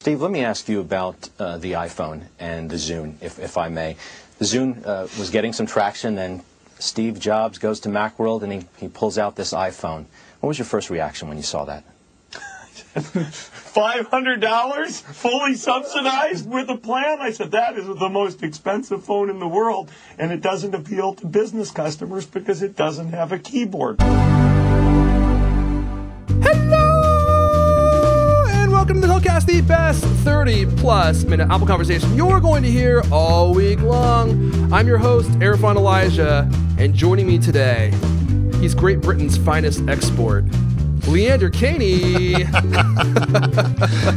Steve, let me ask you about the iPhone and the Zune, if I may. The Zune was getting some traction, then Steve Jobs goes to Macworld and he pulls out this iPhone. What was your first reaction when you saw that? $500 fully subsidized with a plan? I said, that is the most expensive phone in the world, and it doesn't appeal to business customers because it doesn't have a keyboard. Hello, and welcome to the Cultcast, the best 30-plus minute Apple conversation you're going to hear all week long. I'm your host, Arifan Elijah, and joining me today, he's Great Britain's finest export, Leander Caney.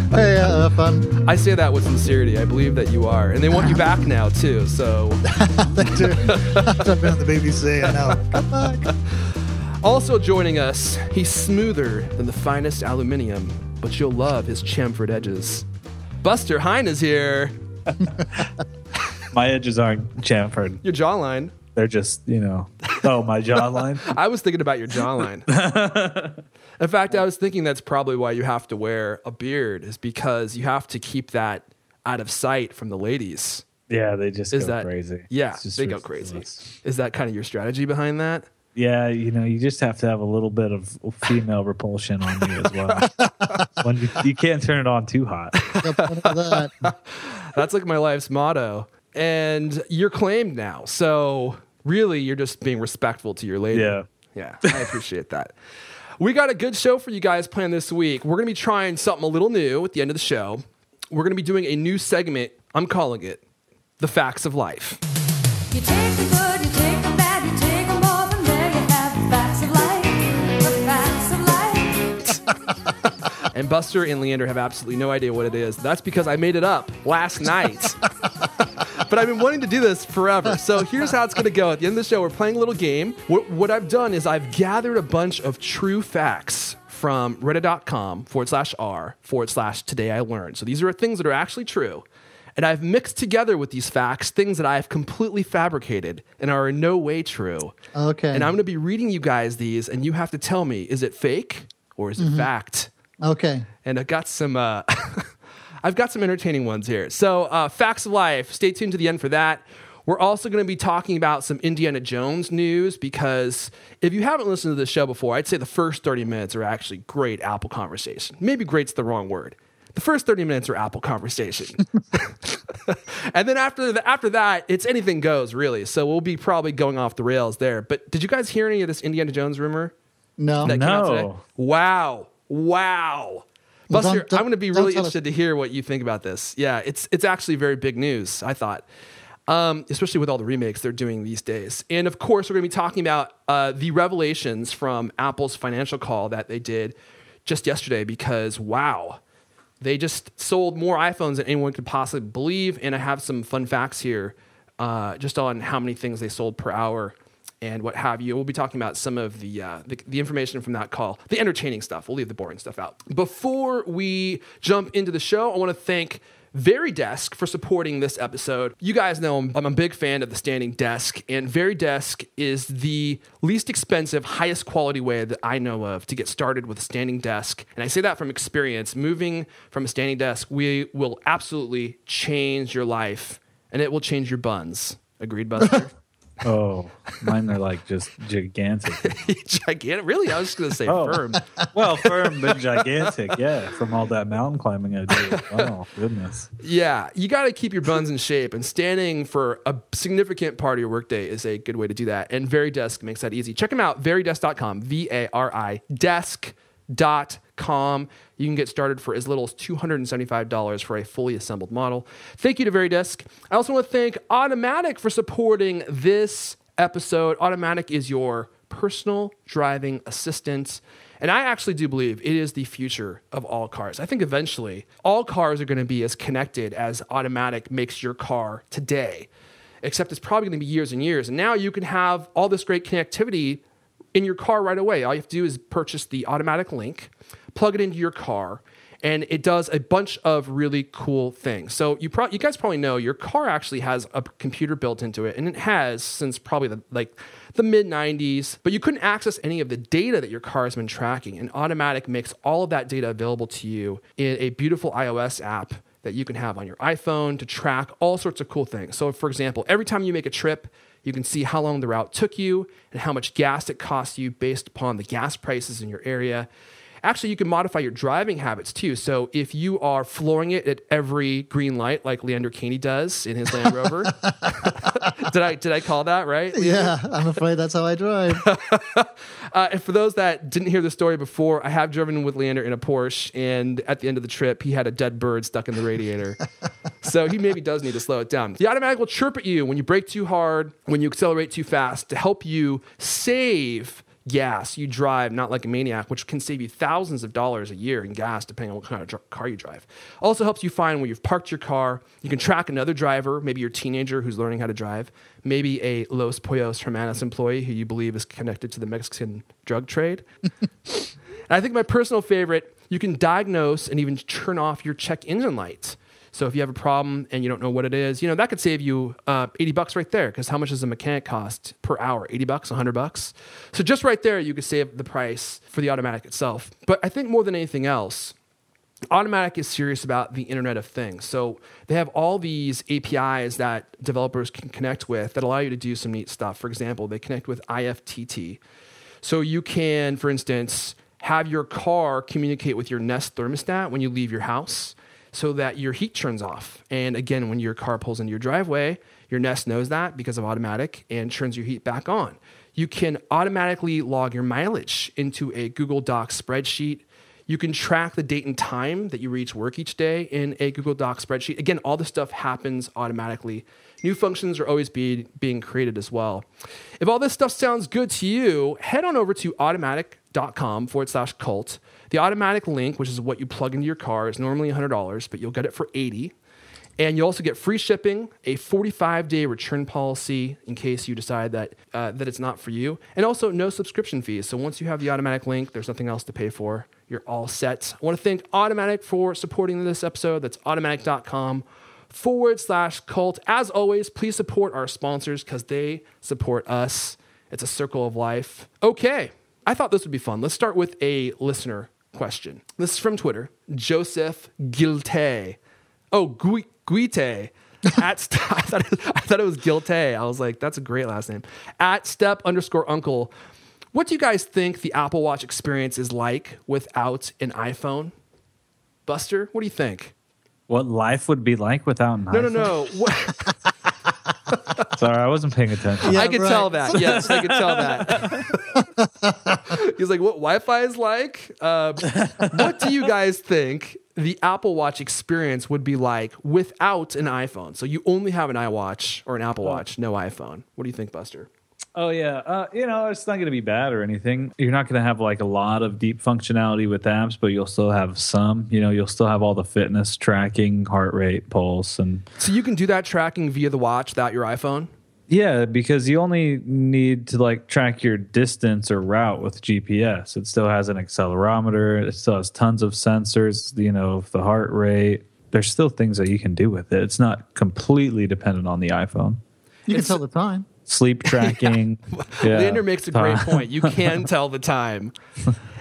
Hey, fun. I say that with sincerity. I believe that you are. And they want you back now, too, so. They do. I've been on the BBC, I know. Come back. Also joining us, he's smoother than the finest aluminium, but you'll love his chamfered edges. Buster Hine is here. My edges aren't chamfered. Your jawline. They're just, my jawline. I was thinking about your jawline. In fact, I was thinking that's probably why you have to wear a beard, is because you have to keep that out of sight from the ladies. Yeah, they just go crazy. Yeah, they go crazy. Is that kind of your strategy behind that? Yeah, you just have to have a little bit of female repulsion on you as well. When you can't turn it on too hot. That's like my life's motto. And you're claimed now, so really you're just being respectful to your lady. Yeah, I appreciate that. We got a good show for you guys planned this week. We're going to be trying something a little new at the end of the show. We're going to be doing a new segment. I'm calling it The Facts of Life. You take the good, you take the bad, you take them all, and there you have the facts of life. The facts of life. And Buster and Leander have absolutely no idea what it is. That's because I made it up last night. But I've been wanting to do this forever. So here's how it's going to go. At the end of the show, we're playing a little game. What I've done is I've gathered a bunch of true facts from reddit.com/r/today I learned. So these are things that are actually true. And I've mixed together with these facts things that I have completely fabricated and are in no way true. Okay. And I'm going to be reading you guys these, and you have to tell me, is it fake or is it fact? Okay. And I've got some... I've got some entertaining ones here. So, Facts of Life, stay tuned to the end for that. We're also going to be talking about some Indiana Jones news, because if you haven't listened to this show before, I'd say the first 30 minutes are actually great Apple conversation. Maybe great's the wrong word. The first 30 minutes are Apple conversation. And then after that, it's anything goes, really. So we'll be probably going off the rails there. But did you guys hear any of this Indiana Jones rumor? No. That came out today? Wow. Buster, I'm going to be really interested to hear what you think about this. Yeah, it's actually very big news, I thought, especially with all the remakes they're doing these days. And of course, we're going to be talking about the revelations from Apple's financial call that they did just yesterday, because, wow, they just sold more iPhones than anyone could possibly believe. And I have some fun facts here just on how many things they sold per hour and what have you. We'll be talking about some of the information from that call, the entertaining stuff. We'll leave the boring stuff out. Before we jump into the show, I want to thank Varidesk for supporting this episode. You guys know I'm a big fan of the standing desk, and Varidesk is the least expensive, highest quality way that I know of to get started with a standing desk. And I say that from experience. Moving from a standing desk will absolutely change your life, and it will change your buns. Agreed, Buster? Oh, mine are like just gigantic. Gigantic? Really? I was just going to say firm. Well, firm but gigantic, yeah, from all that mountain climbing I do. Oh, goodness. Yeah, you got to keep your buns in shape, and standing for a significant part of your workday is a good way to do that. And Varidesk makes that easy. Check them out, varidesk.com, Varidesk.com. You can get started for as little as $275 for a fully assembled model. Thank you to Varidesk. I also want to thank Automatic for supporting this episode. Automatic is your personal driving assistant. And I actually do believe it is the future of all cars. I think eventually all cars are going to be as connected as Automatic makes your car today. Except it's probably going to be years and years. And now you can have all this great connectivity in your car right away. All you have to do is purchase the Automatic link, plug it into your car, And it does a bunch of really cool things. So you guys probably know your car actually has a computer built into it, and it has since probably the mid 90s, but you couldn't access any of the data that your car has been tracking. And Automatic makes all of that data available to you in a beautiful iOS app that you can have on your iPhone to track all sorts of cool things. So for example, every time you make a trip, you can see how long the route took you and how much gas it cost you based upon the gas prices in your area. Actually, you can modify your driving habits too. So if you are flooring it at every green light, like Leander Caney does in his Land Rover, did I call that right? Leander? Yeah, I'm afraid that's how I drive. And for those that didn't hear the story before, I have driven with Leander in a Porsche, and at the end of the trip, he had a dead bird stuck in the radiator. So he maybe does need to slow it down. The Automatic will chirp at you when you brake too hard, when you accelerate too fast, to help you save gas. You drive not like a maniac, which can save you thousands of dollars a year in gas depending on what kind of car you drive. Also helps you find where you've parked your car. You can track another driver, maybe your teenager who's learning how to drive, maybe a Los Pollos Hermanos employee who you believe is connected to the Mexican drug trade. And I think my personal favorite, you can diagnose and even turn off your check engine light. So if you have a problem and you don't know what it is, that could save you $80 right there, because how much does a mechanic cost per hour? $80, $100? So just right there, you could save the price for the Automatic itself. But I think more than anything else, Automatic is serious about the Internet of Things. So they have all these APIs that developers can connect with that allow you to do some neat stuff. For example, they connect with IFTT. So you can, for instance, have your car communicate with your Nest thermostat when you leave your house, so that your heat turns off. And again, when your car pulls into your driveway, your Nest knows that because of Automatic and turns your heat back on. You can automatically log your mileage into a Google Docs spreadsheet. You can track the date and time that you reach work each day in a Google Docs spreadsheet. Again, all this stuff happens automatically. New functions are always being created as well. If all this stuff sounds good to you, head on over to automatic.com/cult. The Automatic link, which is what you plug into your car, is normally $100, but you'll get it for $80. And you also get free shipping, a 45-day return policy in case you decide that it's not for you, and also no subscription fees. So once you have the Automatic link, there's nothing else to pay for. You're all set. I want to thank Automatic for supporting this episode. That's automatic.com/cult. As always, please support our sponsors because they support us. It's a circle of life. Okay, I thought this would be fun. Let's start with a listener question. This is from Twitter. Joseph Gilte. Oh, Guite. I thought it was Gilte. I was like, that's a great last name. At step_uncle. What do you guys think the Apple Watch experience is like without an iPhone? Buster, what do you think? What life would be like without an iPhone? No. Sorry, I wasn't paying attention. Yeah, I could right. tell that. Yes, I could tell that. He's like, what Wi-Fi is like? What do you guys think the Apple Watch experience would be like without an iPhone? So you only have an iWatch or an Apple Watch, no iPhone. What do you think, Buster? Oh, yeah. It's not going to be bad or anything. You're not going to have like a lot of deep functionality with apps, but you'll still have some. You'll still have all the fitness tracking, heart rate, pulse. And So you can do that tracking via the watch without your iPhone? yeah, because you only need to like track your distance or route with GPS. It still has an accelerometer. It still has tons of sensors, the heart rate. There's still things that you can do with it. It's not completely dependent on the iPhone. You can tell the time. Sleep tracking. Yeah. Leander makes a great point. You can tell the time.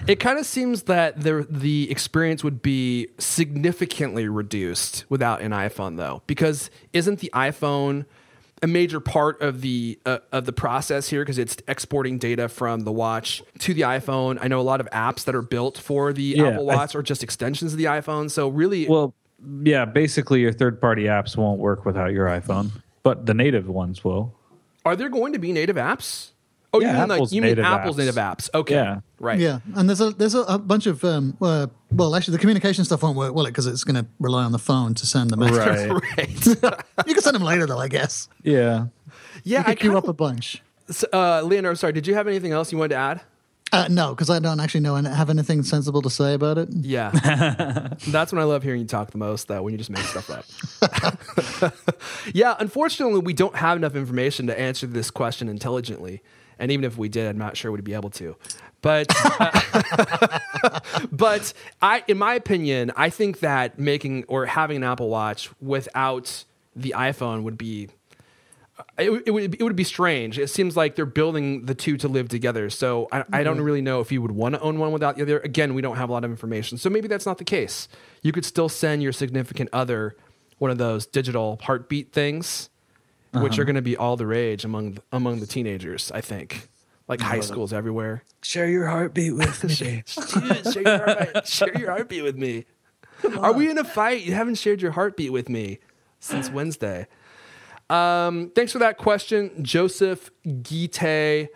It kind of seems that the experience would be significantly reduced without an iPhone, though, because isn't the iPhone a major part of the process here, because it's exporting data from the watch to the iPhone? I know a lot of apps that are built for the Apple Watch are just extensions of the iPhone. So really, well, yeah, basically your third-party apps won't work without your iPhone, but the native ones will. Are there going to be native apps? Oh, Yeah, you mean native Apple's apps. native apps? Okay, Yeah. right. Yeah, and there's a bunch of well, actually, the communication stuff won't work, will it? Because it's going to rely on the phone to send the message. Right. Right. You can send them later, though, I guess. Yeah. Yeah, You could queue up a bunch. Leonard, sorry, did you have anything else you wanted to add? No, because I don't actually have anything sensible to say about it. Yeah. That's when I love hearing you talk the most, though, when you just make stuff up. Yeah, unfortunately, we don't have enough information to answer this question intelligently. And even if we did, I'm not sure we'd be able to. But but in my opinion, I think that making or having an Apple Watch without the iPhone would be it would be strange. It seems like they're building the two to live together. So I don't really know if you would want to own one without the other. Again, we don't have a lot of information. So maybe that's not the case. You could still send your significant other one of those digital heartbeat things, which are going to be all the rage among the teenagers, I think. Like high schools everywhere. Share your heartbeat with me. Share your heartbeat with me. Are we in a fight? You haven't shared your heartbeat with me since Wednesday. Thanks for that question, Joseph Gite.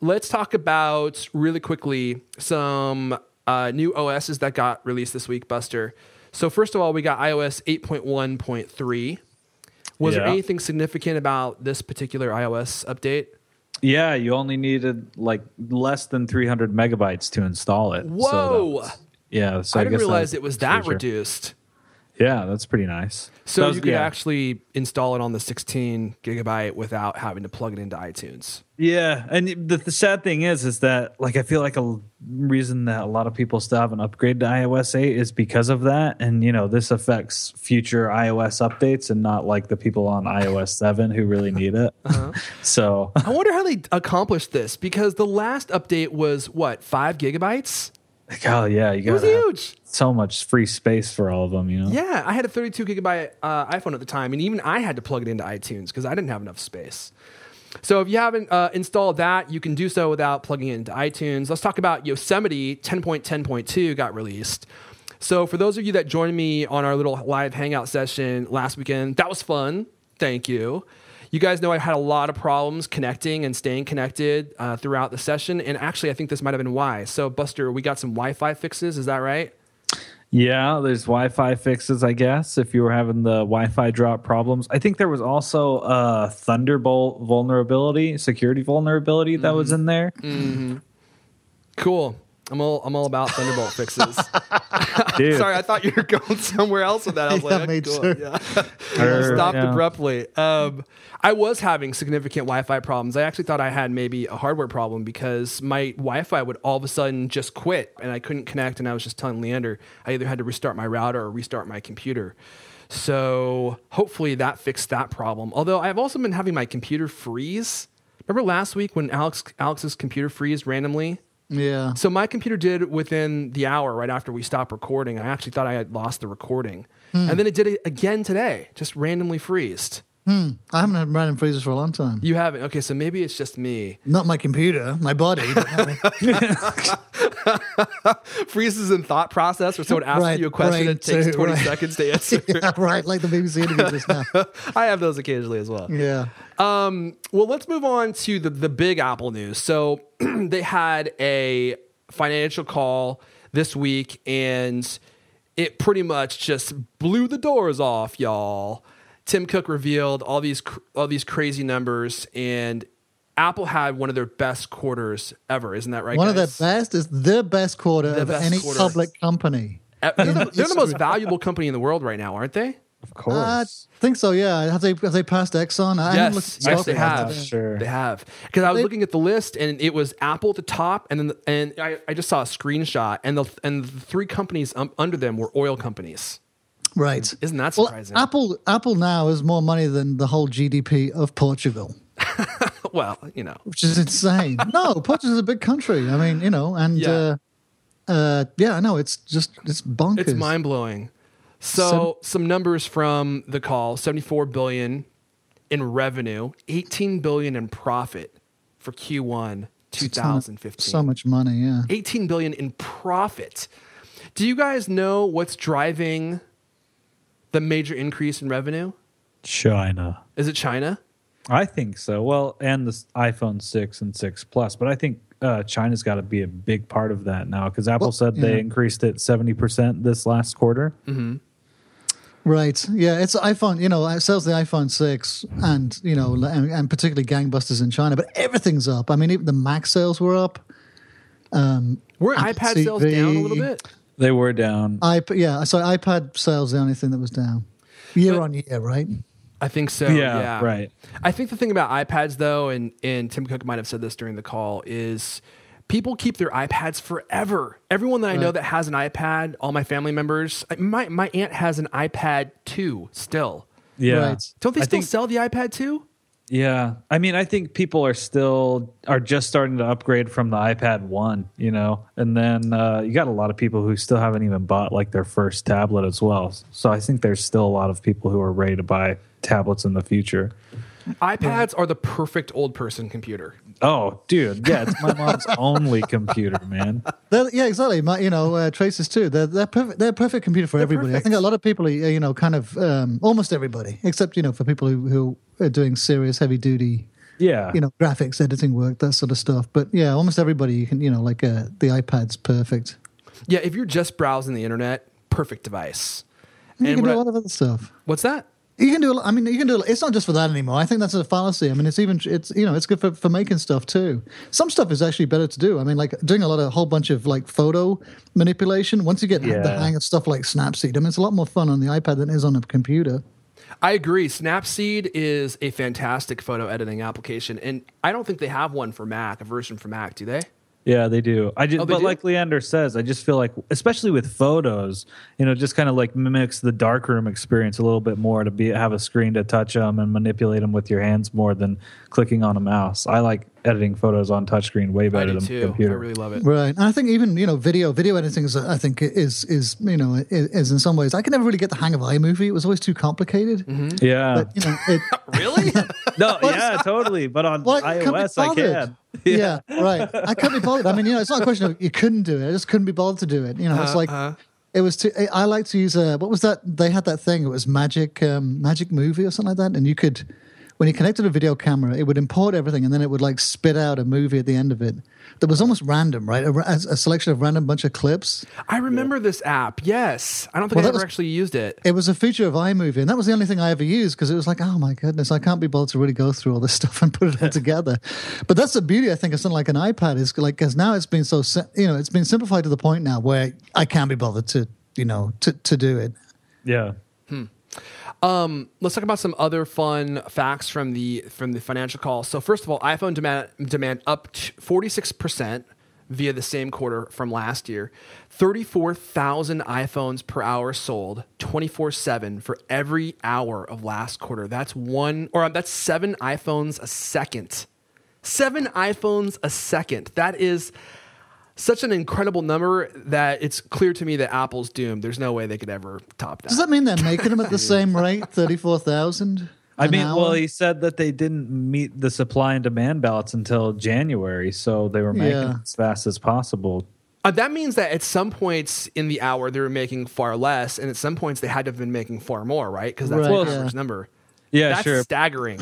Let's talk about really quickly some new OSs that got released this week, Buster. So first of all, we got iOS 8.1.3. Was there anything significant about this particular iOS update? Yeah, you only needed like less than 300 megabytes to install it. Whoa! So I didn't realize it was that reduced. Yeah, that's pretty nice. So you could actually install it on the 16 gigabyte without having to plug it into iTunes. Yeah, and the sad thing is that like I feel like a reason that a lot of people still haven't upgraded to iOS 8 is because of that. And this affects future iOS updates and not like the people on iOS 7 who really need it. So I wonder how they accomplished this, because the last update was what, 5 gigabytes? Oh yeah, it was huge. So much free space for all of them, Yeah, I had a 32 gigabyte iPhone at the time, and even I had to plug it into iTunes because I didn't have enough space. So if you haven't installed that, you can do so without plugging it into iTunes. Let's talk about Yosemite 10.10.2 got released. So for those of you that joined me on our little live hangout session last weekend, that was fun. Thank you. You guys know I had a lot of problems connecting and staying connected throughout the session. And actually, I think this might have been why. So, Buster, we got some Wi-Fi fixes. Is that right? Yeah, there's Wi-Fi fixes, I guess, if you were having the Wi-Fi drop problems. I think there was also a Thunderbolt vulnerability, security vulnerability that was in there. Mm-hmm. Cool. I'm all about Thunderbolt fixes. Dude. Sorry, I thought you were going somewhere else with that. I was like, okay, cool. Yeah. Stopped abruptly. I was having significant Wi-Fi problems. I actually thought I had maybe a hardware problem because my Wi-Fi would all of a sudden just quit and I couldn't connect. And I was just telling Leander I either had to restart my router or restart my computer. So hopefully that fixed that problem. Although I've also been having my computer freeze. Remember last week when Alex's computer freezed randomly? Yeah. So my computer did within the hour right after we stopped recording. I actually thought I had lost the recording. And then it did it again today, just randomly freezed. I haven't had random freezes for a long time. You haven't? Okay, so maybe it's just me. Not my computer, my body. Freezes in thought process, where someone asks you a question and it takes 20 seconds to answer. Yeah, right, like the BBC interview just now. I have those occasionally as well. Yeah. Well, let's move on to the big Apple news. So they had a financial call this week, and it pretty much just blew the doors off, y'all. Tim Cook revealed all these crazy numbers, and Apple had one of their best quarters ever. Isn't that right, One guys? of their best is the best quarter of any public company. They're the most valuable company in the world right now, aren't they? Of course. I think so, yeah. Have they passed Exxon? Yes, they have. Sure. They have. Because I was looking at the list, and it was Apple at the top, and I just saw a screenshot, and the three companies under them were oil companies. Right. Isn't that surprising? Well, Apple now has more money than the whole GDP of Portugal. Well, which is insane. No, Portugal is a big country. I mean, and I know it's bonkers. It's mind blowing. So some numbers from the call: $74 billion in revenue, $18 billion in profit for Q1 2015. So much money, yeah. $18 billion in profit. Do you guys know what's driving the major increase in revenue? China. Is it China? I think so. Well, and the iPhone 6 and 6 Plus. But I think China's got to be a big part of that now, because Apple said they increased it 70% this last quarter. Mm-hmm. Right. Yeah, it's iPhone, it sells the iPhone 6 and, and particularly gangbusters in China, but everything's up. I mean, even the Mac sales were up. Were iPad sales down a little bit? They were down. So iPad sales the only thing that was down year on year, right? I think so. Yeah, right. I think the thing about iPads, though, and Tim Cook might have said this during the call, is people keep their iPads forever. Everyone that I know that has an iPad, all my family members, my aunt has an iPad 2 still. Yeah. Right. Don't they still sell the iPad 2? Yeah. I mean, I think people are just starting to upgrade from the iPad 1, and then you got a lot of people who still haven't even bought like their first tablet as well. So I think there's still a lot of people who are ready to buy tablets in the future. iPads are the perfect old person computer. Oh, dude. Yeah. It's my mom's only computer, man. Yeah, exactly. Traces too. They're perfect. They're a perfect computer for everybody. perfect. I think a lot of people, kind of almost everybody, except for people who are doing serious, heavy duty, Yeah. graphics, editing work, that sort of stuff. But yeah, almost everybody, you can, the iPad's perfect. Yeah, if you're just browsing the internet, perfect device. You can do what a lot of other stuff. What's that? You can do. I mean, you can do. It's not just for that anymore. I think that's a fallacy. I mean, it's good for making stuff too. Some stuff is actually better to do. I mean, like doing a whole bunch of like photo manipulation. Once you get the hang of stuff like Snapseed, I mean, it's a lot more fun on the iPad than it is on a computer. I agree. Snapseed is a fantastic photo editing application, and I don't think they have one for Mac, a version for Mac, do they? Yeah, they do. But do? like Leander says, I just feel like, especially with photos, just kind of like mimics the darkroom experience a little bit more to have a screen to touch them and manipulate them with your hands more than clicking on a mouse. I like editing photos on touchscreen way better than too. computer. I really love it. Right, and I think even video editing is in some ways I can never really get the hang of iMovie. It was always too complicated. Mm-hmm. Yeah, but Really? no, yeah, totally. But on iOS, I can. Yeah, right. I couldn't be bothered. I mean, it's not a question of you couldn't do it. I just couldn't be bothered to do it. It's like it was too. I like to use what was that? They had that thing. It was Magic Movie or something like that, and you could. When you connected a video camera, it would import everything, and then it would like spit out a movie at the end of it. That was almost random, right? A selection of random bunch of clips. I remember this app. Yes, I don't think I ever actually used it. It was a feature of iMovie, and that was the only thing I ever used because it was like, oh my goodness, I can't be bothered to really go through all this stuff and put it all together. But that's the beauty, I think, of something like an iPad is like because now it's been it's been simplified to the point now where I can't be bothered to do it. Yeah. Let's talk about some other fun facts from the financial call. So first of all, iPhone demand up 46% via the same quarter from last year. 34,000 iPhones per hour sold 24/7 for every hour of last quarter. That's 7 iPhones a second. 7 iPhones a second. That is such an incredible number that it's clear to me that Apple's doomed. There's no way they could ever top that. Does that mean they're making them at the same rate, 34,000? I mean, well, he said that they didn't meet the supply and demand balance until January, so they were making it as fast as possible. That means that at some points in the hour they were making far less, and at some points they had to have been making far more, right? Because that's the average number. Yeah, that's sure. staggering.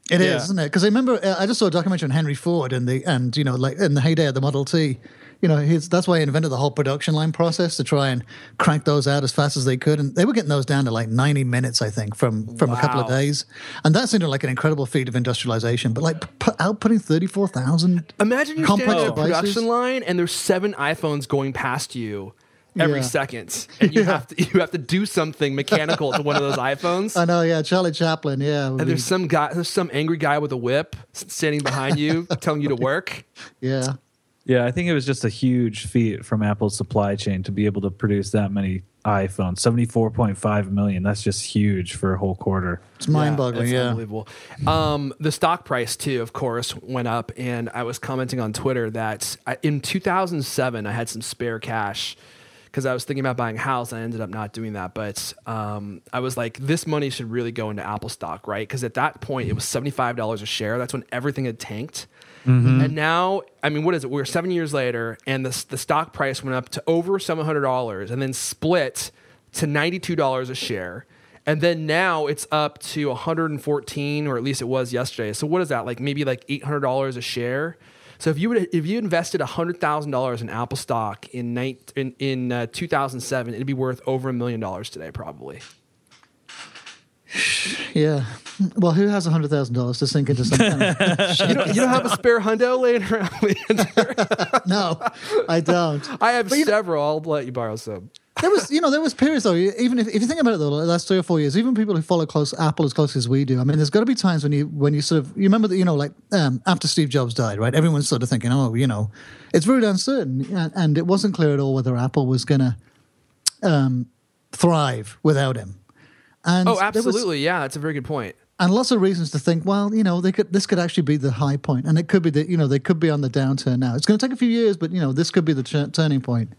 It is, isn't it? Because I remember I just saw a documentary on Henry Ford like in the heyday of the Model T. That's why he invented the whole production line process to try and crank those out as fast as they could. And they were getting those down to like 90 minutes, I think, from a couple of days. And that seemed like an incredible feat of industrialization. But like outputting 34,000 Imagine you're standing on a production line and there's 7 iPhones going past you every second. And you have to do something mechanical to one of those iPhones. I know, yeah. Charlie Chaplin, yeah. And there's some angry guy with a whip standing behind you telling you to work. Yeah. Yeah, I think it was just a huge feat from Apple's supply chain to be able to produce that many iPhones. 74.5 million. That's just huge for a whole quarter. It's mind-boggling, it's unbelievable. The stock price, too, of course, went up. And I was commenting on Twitter that in 2007, I had some spare cash because I was thinking about buying a house. I ended up not doing that. But I was like, this money should really go into Apple stock, right? Because at that point, it was $75 a share. That's when everything had tanked. Mm-hmm. And now, I mean, what is it? We're 7 years later, and the stock price went up to over $700 and then split to $92 a share. And then now it's up to $114, or at least it was yesterday. So what is that? Like maybe like $800 a share. So if you invested $100,000 in Apple stock in 2007, it'd be worth over $1 million today, probably. Yeah. Well, who has $100,000 to sink into some kind of... you don't have a spare hundo laying around? No, I don't. I have several. I'll let you borrow some. there was periods though. Even if you think about it, though, the last 3 or 4 years, even people who follow Apple as close as we do. I mean, there's got to be times when you sort of you remember that like after Steve Jobs died, right? Everyone's sort of thinking, it's very uncertain, and it wasn't clear at all whether Apple was going to thrive without him. And absolutely, yeah, that's a very good point. And lots of reasons to think, well, this could actually be the high point, and it could be that they could be on the downturn now. It's going to take a few years, but this could be the turning point.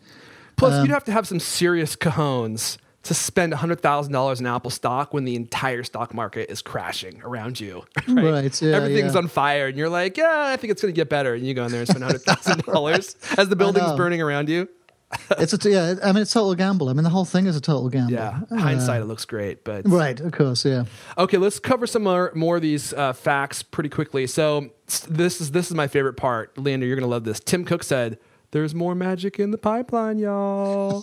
Plus, you'd have to have some serious cojones to spend $100,000 in Apple stock when the entire stock market is crashing around you. Right? Yeah, everything's on fire, and you're like, I think it's going to get better, and you go in there and spend $100,000 as the building's burning around you. It's a total gamble. I mean, the whole thing is a total gamble. Yeah, hindsight, it looks great, but right, of course, yeah. Okay, let's cover some more of these facts pretty quickly. So this is my favorite part. Leander, you're gonna love this. Tim Cook said, "There's more magic in the pipeline, y'all."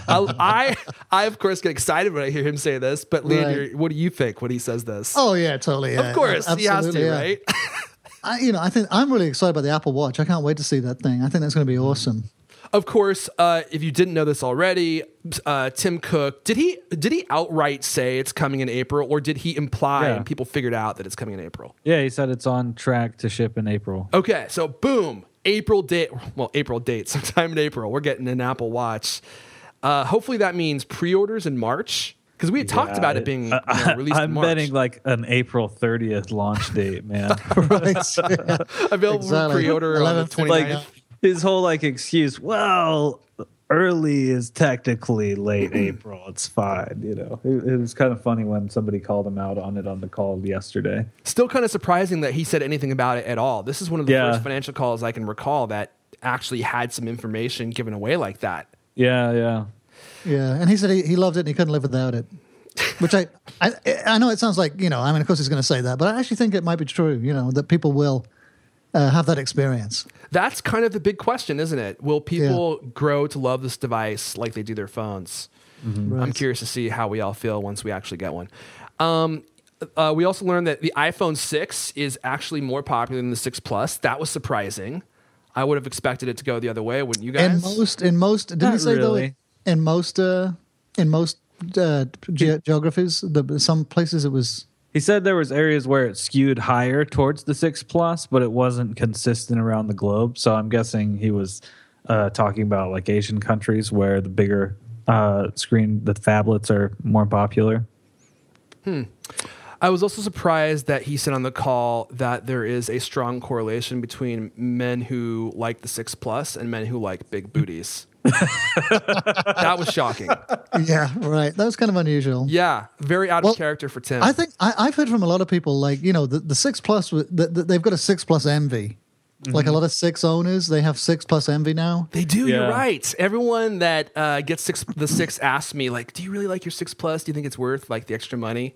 I of course get excited when I hear him say this, but Leander, what do you think when he says this? Oh yeah, totally. Yeah. Of course, he has to, right? I think I'm really excited about the Apple Watch. I can't wait to see that thing. I think that's going to be awesome. Of course, if you didn't know this already, Tim Cook, did he outright say it's coming in April, or did he imply and people figured out that it's coming in April? Yeah, he said it's on track to ship in April. Okay, so boom, April date, sometime in April, we're getting an Apple Watch. Hopefully that means pre-orders in March, because we had talked about it being released in March. I'm betting like an April 30th launch date, man. Right. Yeah. Available for pre-order on the 29th. His whole excuse, well, early is technically late April. It's fine, It was kind of funny when somebody called him out on it on the call yesterday. Still kind of surprising that he said anything about it at all. This is one of the first financial calls I can recall that actually had some information given away like that. Yeah. And he said he loved it and he couldn't live without it. Which I know it sounds like, of course he's going to say that, but I actually think it might be true, that people will have that experience. That's kind of the big question, isn't it? Will people grow to love this device like they do their phones? Mm-hmm. Right. I'm curious to see how we all feel once we actually get one. We also learned that the iPhone 6 is actually more popular than the 6 Plus. That was surprising. I would have expected it to go the other way, wouldn't you guys? In most, didn't he say really. Though? In most geographies, some places it was. He said there was areas where it skewed higher towards the 6 Plus, but it wasn't consistent around the globe. So I'm guessing he was talking about Asian countries where the bigger screen, the phablets are more popular. I was also surprised that he said on the call that there is a strong correlation between men who like the 6 Plus and men who like big booties. That was shocking. Yeah, right. That was kind of unusual. Yeah, very out of character for Tim. I think I've heard from a lot of people the 6 Plus, they've got a 6 Plus envy. Mm-hmm. Like a lot of 6 owners, they have 6 Plus envy now. They do. Yeah. You're right. Everyone that gets the 6 asks me do you really like your 6 Plus? Do you think it's worth the extra money?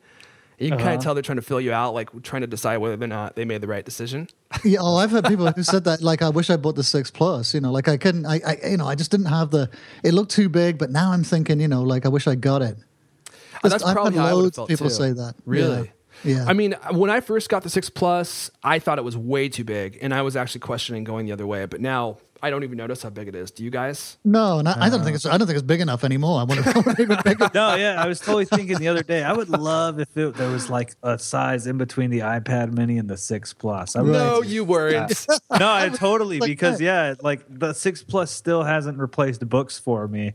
You can kind of tell they're trying to fill you out, trying to decide whether or not they made the right decision. Yeah, I've heard people who said that, I wish I bought the 6 Plus, I couldn't, I just didn't have it looked too big, but now I'm thinking, I wish I got it. That's probably how I would have loads felt of people too. say that. Really? Yeah. I mean, when I first got the 6 Plus, I thought it was way too big, and I was actually questioning going the other way, but now I don't even notice how big it is. Do you guys? No, and I don't think it's big enough anymore. I want to even bigger. No, yeah, I was totally thinking the other day. I would love if there was a size in between the iPad Mini and the 6 Plus. No, you weren't. No, I totally because the 6 Plus still hasn't replaced books for me.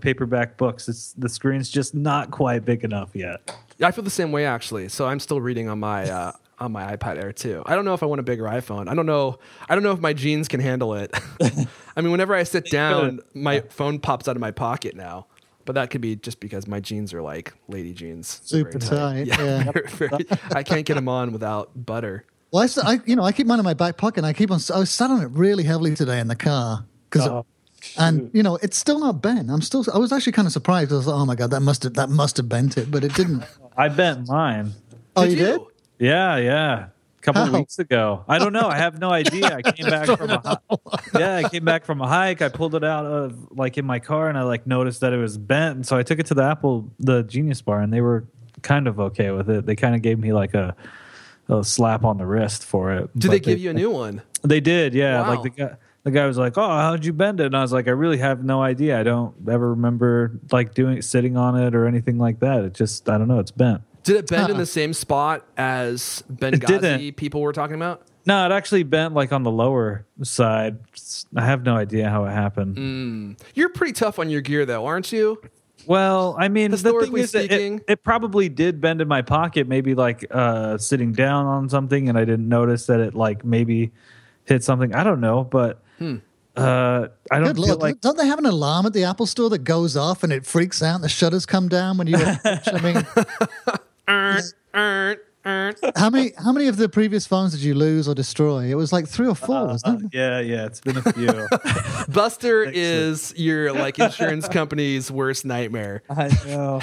Paperback books. The screen's just not quite big enough yet. I feel the same way actually. So I'm still reading on my iPad Air 2. I don't know if I want a bigger iPhone. I don't know if my jeans can handle it. I mean, whenever I sit down, my phone pops out of my pocket now. But that could be just because my jeans are lady jeans. Super tight. Yeah. I can't get them on without butter. Well, I keep mine in my back pocket. And I was sat on it really heavily today in the car it's still not bent. I was actually kind of surprised because I was like, oh my god, that must have bent it, but it didn't. I bent mine. Oh, you did? Yeah. A couple of weeks ago. I don't know. I have no idea. I came back from a hike. I pulled it out of in my car and I noticed that it was bent. And so I took it to the Genius Bar and they were kind of okay with it. They kind of gave me a slap on the wrist for it. Did they give you a new one? They did. Yeah. Wow. the guy was like, "Oh, how'd you bend it?" And I was like, "I really have no idea. I don't ever remember like sitting on it or anything like that. It just, I don't know. It's bent." Did it bend in the same spot as Benghazi people were talking about? No, it actually bent like on the lower side. I have no idea how it happened. You're pretty tough on your gear, though, aren't you? Well, I mean, the thing Historically is that speaking. it probably did bend in my pocket, maybe like sitting down on something, and I didn't notice that it like maybe hit something. I don't know, but I don't Good feel Lord. like. Don't they have an alarm at the Apple store that goes off and it freaks out and the shutters come down when you approach? I mean, how many of the previous phones did you lose or destroy? It was like 3 or 4, wasn't it? Yeah, it's been a few. Buster is your like insurance company's worst nightmare. I know.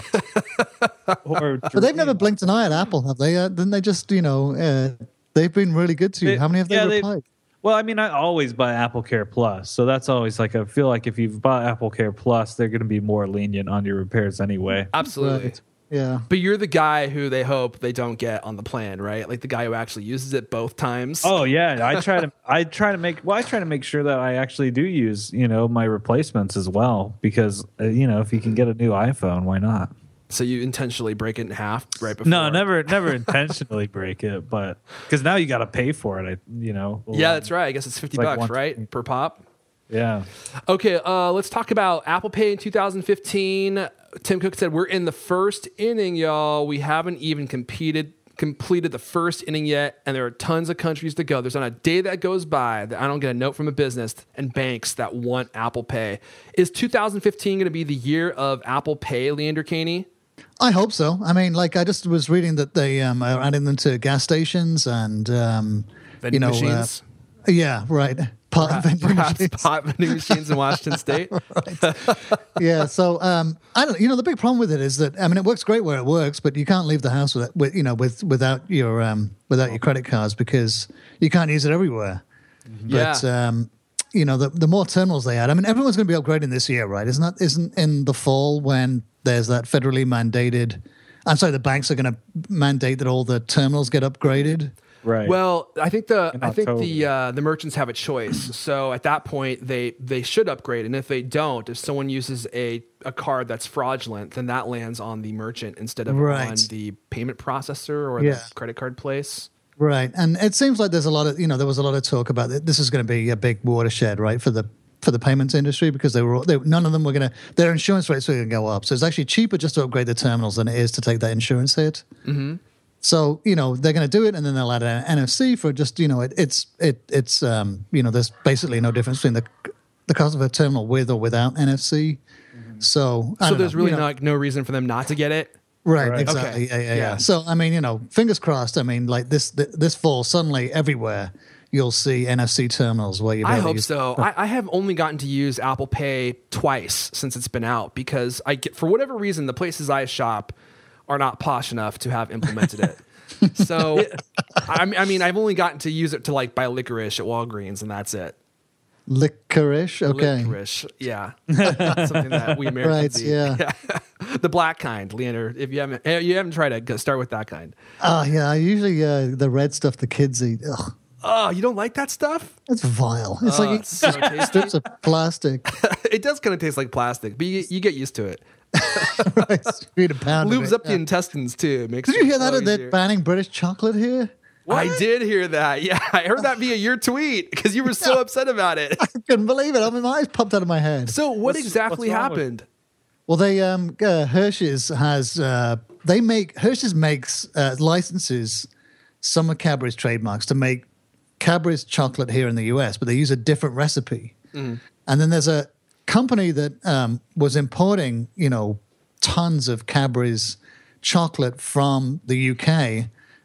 But they've never blinked an eye at Apple, have they? Didn't they just, they've been really good to you. How many have they replied? Well, I mean, I always buy Apple Care Plus, so that's always like, I feel like if you've bought Apple Care Plus, they're going to be more lenient on your repairs anyway. Absolutely. Right. Yeah. But you're the guy who they hope they don't get on the plan, right? Like the guy who actually uses it both times. Oh yeah, I try to make sure that I actually do use, my replacements as well, because if you can get a new iPhone, why not? So you intentionally break it in half right before? No, never intentionally break it, but because now you got to pay for it. Yeah, that's right. I guess it's $50, right, per pop. Yeah. Okay, let's talk about Apple Pay in 2015. Tim Cook said, we're in the first inning, y'all. We haven't even completed the first inning yet, and there are tons of countries to go. There's not a day that goes by that I don't get a note from a business and banks that want Apple Pay. Is 2015 going to be the year of Apple Pay, Leander Caney? I hope so. I mean, like, I just was reading that they are adding them to gas stations and, Vending machines? Yeah, right. Perhaps pot vending machines in Washington State. Right. Yeah. So I don't. The big problem with it is that it works great where it works, but you can't leave the house without your credit cards because you can't use it everywhere. Yeah. But the more terminals they add, everyone's going to be upgrading this year, right? Isn't in the fall when there's that federally mandated. I'm sorry, the banks are going to mandate that all the terminals get upgraded. Right. Well, I think the merchants have a choice. So at that point, they should upgrade, and if they don't, if someone uses a card that's fraudulent, then that lands on the merchant instead of on the payment processor or the credit card place. Right, and it seems like there's a lot of there was a lot of talk about this is going to be a big watershed, right, for the payments industry because none of them were going to their insurance rates were going to go up. So it's actually cheaper just to upgrade the terminals than it is to take that insurance hit. Mm-hmm. So, they're going to do it and then they'll add an NFC for just, it's there's basically no difference between the cost of a terminal with or without NFC. Mm-hmm. So there's really no reason for them not to get it. Right. Exactly. Okay. Yeah. So, fingers crossed. Like this fall, suddenly everywhere you'll see NFC terminals where you. I hope so. I have only gotten to use Apple Pay twice since it's been out because for whatever reason, the places I shop are not posh enough to have implemented it. So, I've only gotten to use it to like buy licorice at Walgreens, and that's it. Licorice, okay. Licorice, yeah. Something that we Americans eat. Yeah. The black kind, Leander. If you haven't tried it, start with that kind. Oh yeah, usually the red stuff the kids eat. Ugh. Oh, you don't like that stuff? It's vile. It's like it's so tasty. Strips of plastic. It does kind of taste like plastic, but you get used to it. Right, eat a pound of Lubes it, up the intestines too. It makes Did you hear that? so They're easier. banning British chocolate here. What? I did hear that. Yeah, I heard that via your tweet because you were so upset about it. I couldn't believe it. My eyes popped out of my head. So what exactly happened? Well, they Hershey's has Hershey's makes licenses some of Cadbury's trademarks to make Cadbury's chocolate here in the US, but they use a different recipe. Mm. And then there's a company that was importing, tons of Cadbury's chocolate from the UK,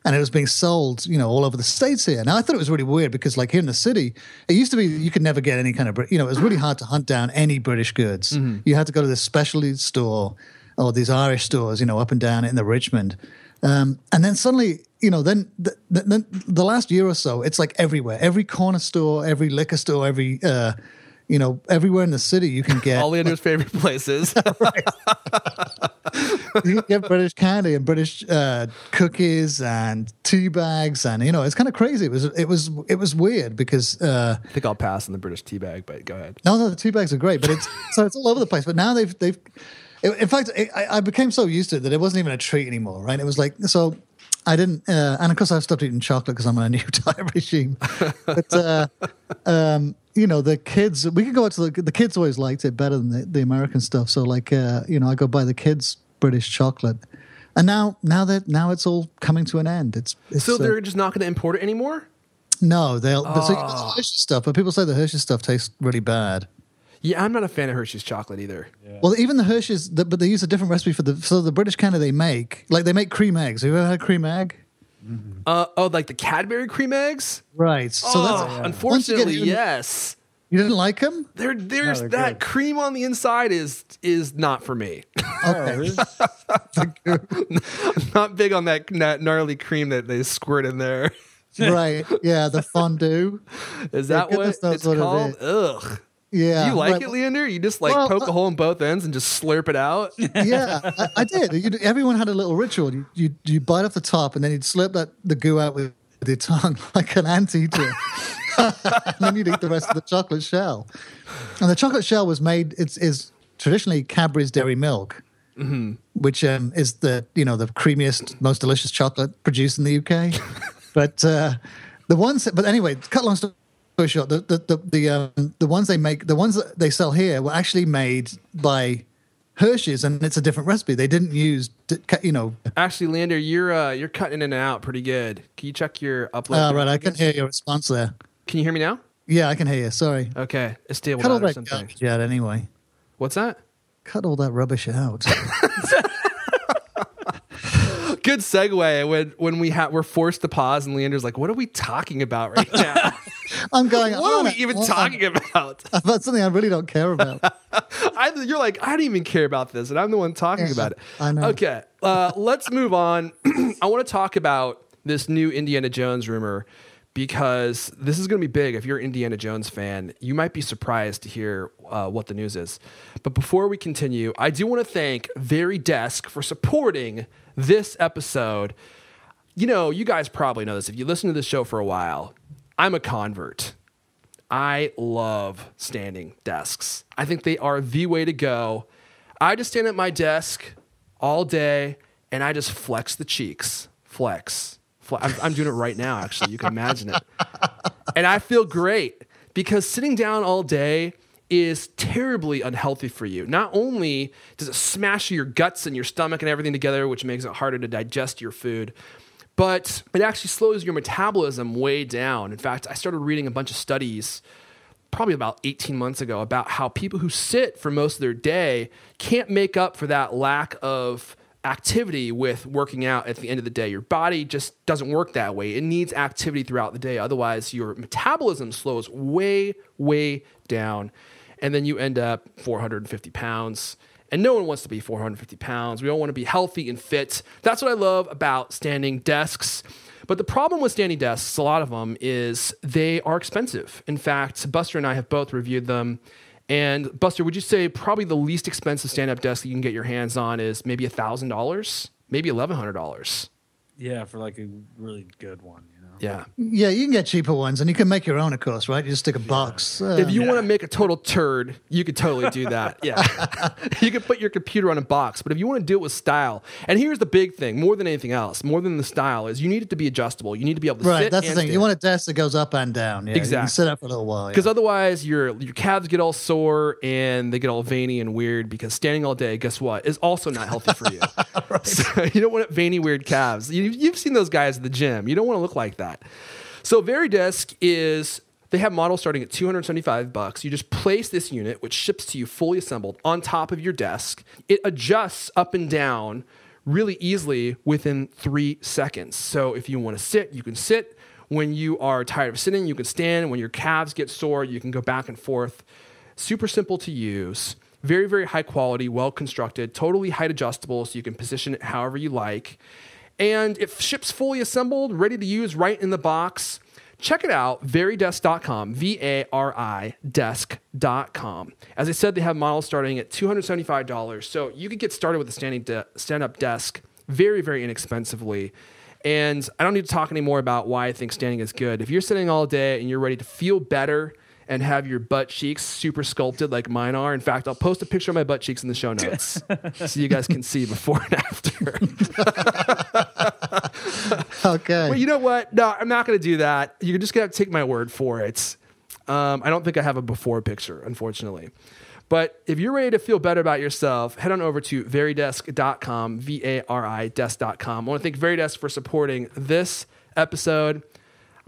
and it was being sold, all over the States here. Now, I thought it was really weird because, like, here in the city, it used to be you could never get any kind of, it was really hard to hunt down any British goods. Mm-hmm. You had to go to this specialty store or these Irish stores, up and down in the Richmond. And then suddenly, then the last year or so, it's like everywhere. Every corner store, every liquor store, every everywhere in the city you can get All Leander's favorite places. you can get British candy and British cookies and tea bags, and it's kind of crazy. It was weird because I think I'll pass on the British tea bag, but go ahead. no, the tea bags are great, but it's all over the place. But now they've in fact, I became so used to it that it wasn't even a treat anymore, right? It was like, so I didn't, and of course I've stopped eating chocolate because I'm on a new diet regime. But the kids, we could go out to the kids always liked it better than the American stuff. So like, I go buy the kids British chocolate, and now it's all coming to an end. It's so they're just not going to import it anymore? No, so you get the Hershey stuff, but people say the Hershey stuff tastes really bad. Yeah, I'm not a fan of Hershey's chocolate either. Yeah. Well, even the Hershey's, but they use a different recipe for the British candy they make. Like they make cream eggs. Have you ever had cream egg? Mm-hmm. Like the Cadbury cream eggs? Right. So Unfortunately, yes. You didn't like them? There's they're that good. cream on the inside is not for me. Okay. I'm not big on that gnarly cream that they squirt in there. Right. Yeah, the fondue. Is that what goodness knows it's what it called? is. Ugh. Yeah. Do you like right. it, Leander? You just Well, poke a hole in both ends and just slurp it out? Yeah, I did. Everyone had a little ritual. You bite off the top and then you'd slurp the goo out with your tongue like an anteater. And then you'd eat the rest of the chocolate shell. And the chocolate shell was made, is traditionally Cadbury's Dairy Milk, which is the creamiest, most delicious chocolate produced in the UK. But anyway, cut long story short, the ones they make, the ones that they sell here were actually made by Hershey's, and it's a different recipe. They didn't use, Actually, Leander, you're cutting in and out pretty good. Can you check your upload? Right, I can hear your response there. Can you hear me now? Yeah, I can hear you. Sorry. Okay, it's stable Cut all out or that something. garbage out anyway. What's that? Cut all that rubbish out. Good segue when we're forced to pause and Leander's like, what are we talking about right now? I'm going. What are we even talking about? About something I really don't care about. You're like, I don't even care about this, and I'm the one talking about it. I know. Okay, let's move on. I want to talk about this new Indiana Jones rumor because this is going to be big. If you're an Indiana Jones fan, you might be surprised to hear what the news is. But before we continue, I do want to thank Varidesk for supporting this episode. You guys probably know this. If you listen to this show for a while, I'm a convert. I love standing desks. I think they are the way to go. I just stand at my desk all day and I just flex the cheeks. Flex. I'm doing it right now, actually. You can imagine it. And I feel great because sitting down all day is terribly unhealthy for you. Not only does it smash your guts and your stomach and everything together, which makes it harder to digest your food, but it actually slows your metabolism way down. In fact, I started reading a bunch of studies probably about 18 months ago about how people who sit for most of their day can't make up for that lack of activity with working out at the end of the day. Your body just doesn't work that way. It needs activity throughout the day. Otherwise, your metabolism slows way, way down. And then you end up 450 pounds. And no one wants to be 450 pounds. We all want to be healthy and fit. That's what I love about standing desks. But the problem with standing desks, a lot of them, is they are expensive. In fact, Buster and I have both reviewed them. And Buster, would you say probably the least expensive stand-up desk you can get your hands on is maybe $1,000, maybe $1,100? Yeah, for like a really good one, Yeah. Yeah, you can get cheaper ones, and you can make your own, of course, right? You just stick a box. If you want to make a total turd, you could totally do that. Yeah. You could put your computer on a box, but if you want to do it with style, and here's the big thing, more than anything else, more than the style, is you need it to be adjustable. You need to be able to sit right, that's the and thing. stand. You want a desk that goes up and down. Yeah, Exactly. You can sit up for a little while. Because otherwise, your calves get all sore and they get all veiny and weird because standing all day, guess what, is also not healthy for you. Right. So you don't want veiny, weird calves. You've seen those guys at the gym. You don't want to look like that. So Varidesk they have models starting at $275. You just place this unit, which ships to you fully assembled on top of your desk. It adjusts up and down really easily within 3 seconds. So if you want to sit, you can sit. When you are tired of sitting, you can stand. When your calves get sore, you can go back and forth. Super simple to use. Very, very high quality, well constructed, totally height adjustable, so you can position it however you like. And it ships fully assembled, ready to use right in the box. check it out, varidesk.com, Varidesk.com. As I said, they have models starting at $275, so you could get started with a stand-up desk very, very inexpensively. And I don't need to talk anymore about why I think standing is good. If you're sitting all day and you're ready to feel better and have your butt cheeks super sculpted like mine are. In fact, I'll post a picture of my butt cheeks in the show notes so you guys can see before and after. Okay. Well, you know what? No, I'm not going to do that. You're just going to take my word for it. I don't think I have a before picture, unfortunately. But if you're ready to feel better about yourself, head on over to varidesk.com, Varidesk.com. I want to thank Varidesk for supporting this episode.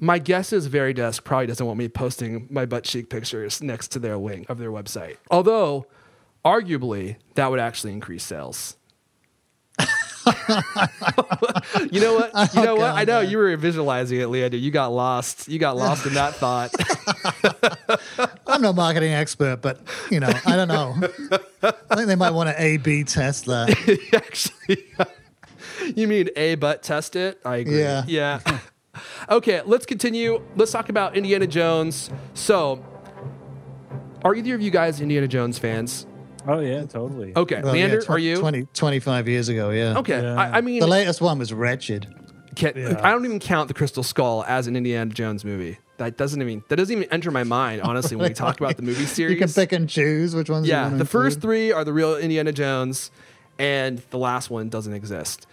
My guess is Varidesk probably doesn't want me posting my butt cheek pictures next to their link of their website. Although, arguably, that would actually increase sales. You know what? I know you were visualizing it, Leander. You got lost. You got lost in that thought. I'm no marketing expert, but I don't know. I think they might want to A/B test that. Actually, you mean A butt test it? I agree. Yeah. Okay, let's continue. Let's talk about Indiana Jones. So, are either of you guys Indiana Jones fans? Oh, yeah, totally. Okay, Well, Leander, yeah, are you? 25 years ago, yeah. Okay, Yeah. I mean, The latest one was wretched. I don't even count the Crystal Skull as an Indiana Jones movie. That doesn't even enter my mind, honestly, when we talk about the movie series. You can pick and choose which ones you Yeah, want to the first include. three are the real Indiana Jones, and the last one doesn't exist.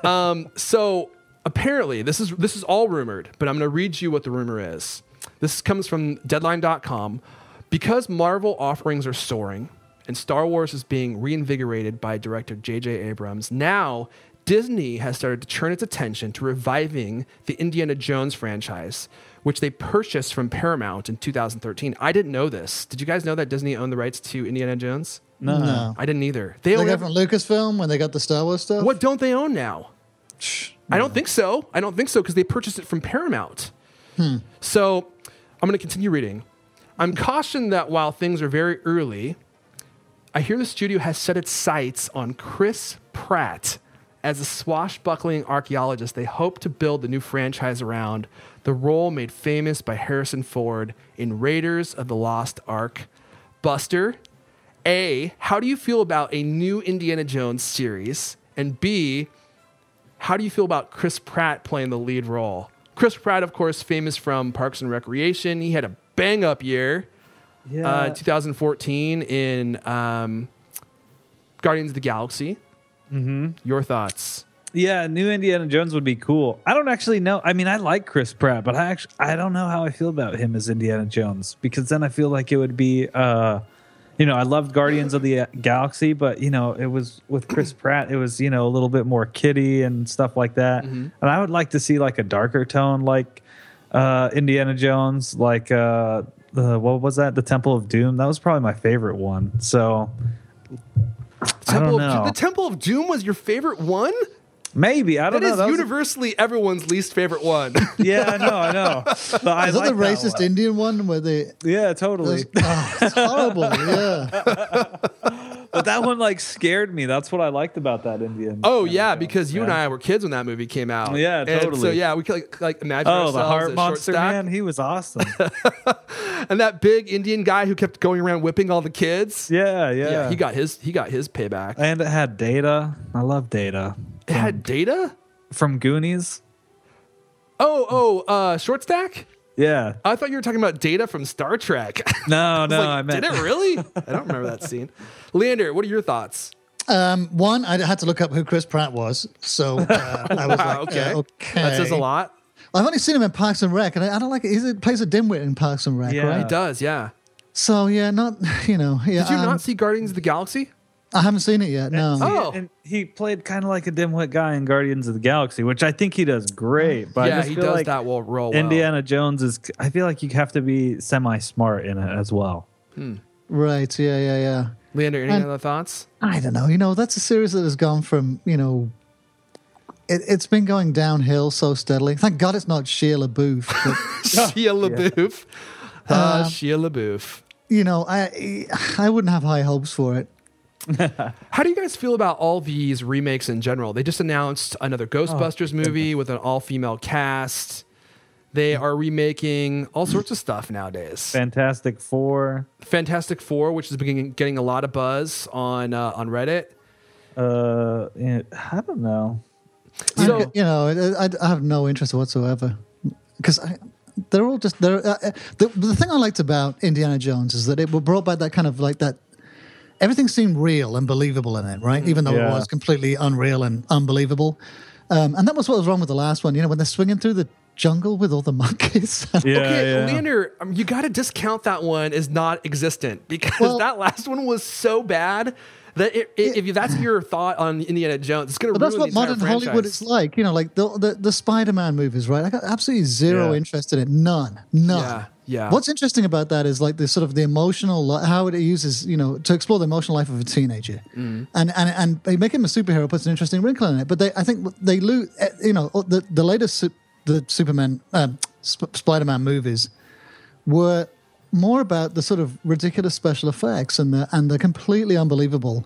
So apparently, this is all rumored, but I'm going to read you what the rumor is. This comes from Deadline.com. Because Marvel offerings are soaring, and Star Wars is being reinvigorated by director J.J. Abrams, now Disney has started to turn its attention to reviving the Indiana Jones franchise, which they purchased from Paramount in 2013. I didn't know this. Did you guys know that Disney owned the rights to Indiana Jones? No. I didn't either. They got from Lucasfilm when they got the Star Wars stuff? What don't they own now? I don't think so. I don't think so because they purchased it from Paramount. So I'm going to continue reading. I'm cautioned that while things are very early, I hear the studio has set its sights on Chris Pratt as a swashbuckling archaeologist they hope to build the new franchise around, the role made famous by Harrison Ford in Raiders of the Lost Ark. Buster, A, how do you feel about a new Indiana Jones series? And B, how do you feel about Chris Pratt playing the lead role? Chris Pratt, of course, famous from Parks and Recreation. He had a bang-up year. 2014 in Guardians of the Galaxy. Mm-hmm. Your thoughts? Yeah, new Indiana Jones would be cool. I don't actually know. I mean, I like Chris Pratt, but I don't know how I feel about him as Indiana Jones, because then I feel like it would be, I loved Guardians of the Galaxy, but, it was with Chris Pratt, it was, a little bit more kiddie and stuff like that. Mm-hmm. And I would like to see like a darker tone, like Indiana Jones, like, what was that? The Temple of Doom. That was probably my favorite one. So I don't know. The Temple of Doom was your favorite one? Maybe. I don't know. That is universally everyone's least favorite one. Yeah, I know. But I Is that like the racist Indian one where they... Yeah, totally. it's horrible, yeah. But that one scared me. That's what I liked about that Indian. Oh yeah, because you and I were kids when that movie came out. Yeah, totally. And so yeah, we could imagine ourselves the heart as monster, short stack. man, he was awesome. And that big Indian guy who kept going around whipping all the kids. Yeah. He got his payback. And it had Data. I love Data. It had Data from Goonies. Short stack. Yeah. I thought you were talking about Data from Star Trek. No, I meant. Did it really? I don't remember that scene. Leander, what are your thoughts? One, I had to look up who Chris Pratt was, so I was like, okay. Okay. That says a lot. I've only seen him in Parks and Rec, and I don't like it. He plays a dimwit in Parks and Rec, Yeah. right? He does, yeah. So yeah, not yeah. Did you not see Guardians of the Galaxy? I haven't seen it yet. No. Oh. And he played kind of like a dimwit guy in Guardians of the Galaxy, which I think he does great. But I Yeah, just he feel does like that role well. Indiana Jones is. I feel like you have to be semi-smart in it as well. Right. Yeah. Leander, any other thoughts? I don't know. That's a series that has gone from it's been going downhill so steadily. Thank God it's not Shia LaBeouf. But, Shia LaBeouf. Shia LaBeouf. I wouldn't have high hopes for it. How do you guys feel about all these remakes in general? They just announced another Ghostbusters movie with an all-female cast. They are remaking all sorts of stuff nowadays. Fantastic Four, which has been getting a lot of buzz on Reddit. yeah, I don't know. So I have no interest whatsoever because they're all just the thing I liked about Indiana Jones is that it brought back that kind of like that. Everything seemed real and believable in it, right? Even though it was completely unreal and unbelievable. And that was what was wrong with the last one. When they're swinging through the jungle with all the monkeys. Leander, you got to discount that one as not existent because that last one was so bad that if that's your thought on Indiana Jones, it's going to ruin the entire franchise. That's what modern Hollywood is like. Like the Spider-Man movies, right? I got absolutely zero interest in it. None. Yeah. What's interesting about that is like the sort of the emotional, how it uses, to explore the emotional life of a teenager, and they make him a superhero, puts an interesting wrinkle in it. But I think they lose, the latest the Superman, Spider-Man movies were more about the sort of ridiculous special effects and the completely unbelievable,